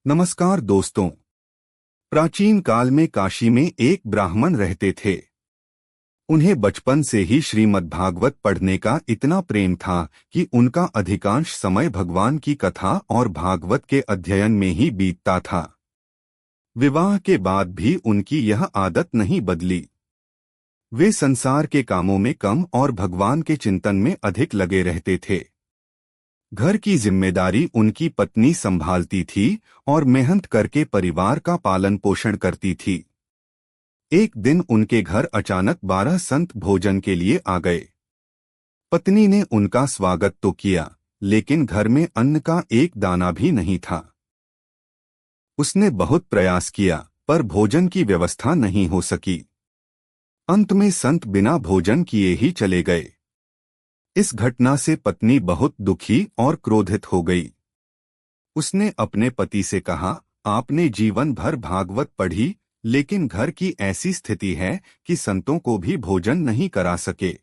नमस्कार दोस्तों। प्राचीन काल में काशी में एक ब्राह्मण रहते थे। उन्हें बचपन से ही श्रीमद्भागवत पढ़ने का इतना प्रेम था कि उनका अधिकांश समय भगवान की कथा और भागवत के अध्ययन में ही बीतता था। विवाह के बाद भी उनकी यह आदत नहीं बदली। वे संसार के कामों में कम और भगवान के चिंतन में अधिक लगे रहते थे। घर की जिम्मेदारी उनकी पत्नी संभालती थी और मेहनत करके परिवार का पालन पोषण करती थी। एक दिन उनके घर अचानक 12 संत भोजन के लिए आ गए। पत्नी ने उनका स्वागत तो किया, लेकिन घर में अन्न का एक दाना भी नहीं था। उसने बहुत प्रयास किया, पर भोजन की व्यवस्था नहीं हो सकी। अंत में संत बिना भोजन किए ही चले गए। इस घटना से पत्नी बहुत दुखी और क्रोधित हो गई। उसने अपने पति से कहा, आपने जीवन भर भागवत पढ़ी, लेकिन घर की ऐसी स्थिति है कि संतों को भी भोजन नहीं करा सके।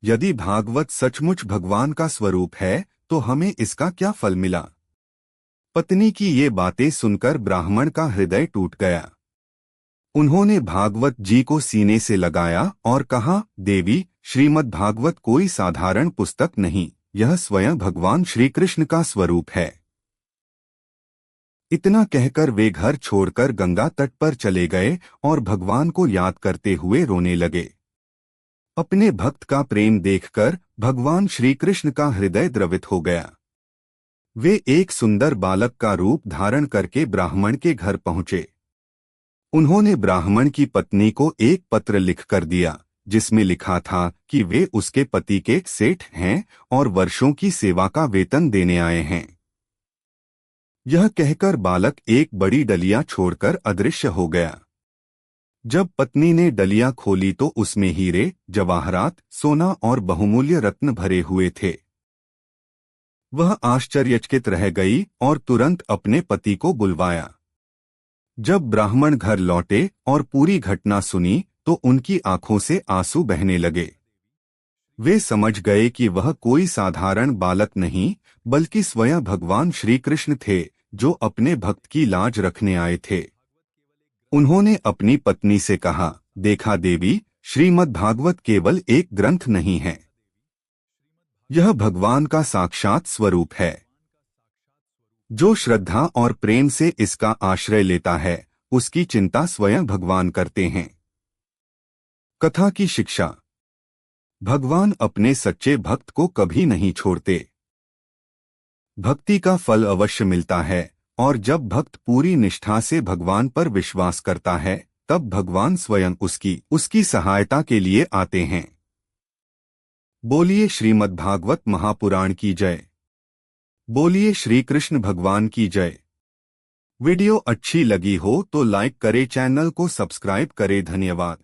यदि भागवत सचमुच भगवान का स्वरूप है तो हमें इसका क्या फल मिला। पत्नी की ये बातें सुनकर ब्राह्मण का हृदय टूट गया। उन्होंने भागवत जी को सीने से लगाया और कहा, देवी, श्रीमद्भागवत कोई साधारण पुस्तक नहीं, यह स्वयं भगवान श्री कृष्ण का स्वरूप है। इतना कहकर वे घर छोड़कर गंगा तट पर चले गए और भगवान को याद करते हुए रोने लगे। अपने भक्त का प्रेम देखकर भगवान श्री कृष्ण का हृदय द्रवित हो गया। वे एक सुंदर बालक का रूप धारण करके ब्राह्मण के घर पहुंचे। उन्होंने ब्राह्मण की पत्नी को एक पत्र लिखकर दिया, जिसमें लिखा था कि वे उसके पति के सेठ हैं और वर्षों की सेवा का वेतन देने आए हैं। यह कहकर बालक एक बड़ी डलिया छोड़कर अदृश्य हो गया। जब पत्नी ने डलिया खोली तो उसमें हीरे, जवाहरात, सोना और बहुमूल्य रत्न भरे हुए थे। वह आश्चर्यचकित रह गई और तुरंत अपने पति को बुलवाया। जब ब्राह्मण घर लौटे और पूरी घटना सुनी तो उनकी आंखों से आंसू बहने लगे। वे समझ गए कि वह कोई साधारण बालक नहीं, बल्कि स्वयं भगवान श्री कृष्ण थे, जो अपने भक्त की लाज रखने आए थे। उन्होंने अपनी पत्नी से कहा, देखा देवी, श्रीमद्भागवत केवल एक ग्रंथ नहीं है, यह भगवान का साक्षात स्वरूप है। जो श्रद्धा और प्रेम से इसका आश्रय लेता है, उसकी चिंता स्वयं भगवान करते हैं। कथा की शिक्षा। भगवान अपने सच्चे भक्त को कभी नहीं छोड़ते। भक्ति का फल अवश्य मिलता है, और जब भक्त पूरी निष्ठा से भगवान पर विश्वास करता है, तब भगवान स्वयं उसकी सहायता के लिए आते हैं। बोलिए श्रीमद्भागवत महापुराण की जय। बोलिए श्री कृष्ण भगवान की जय। वीडियो अच्छी लगी हो तो लाइक करें, चैनल को सब्सक्राइब करें। धन्यवाद।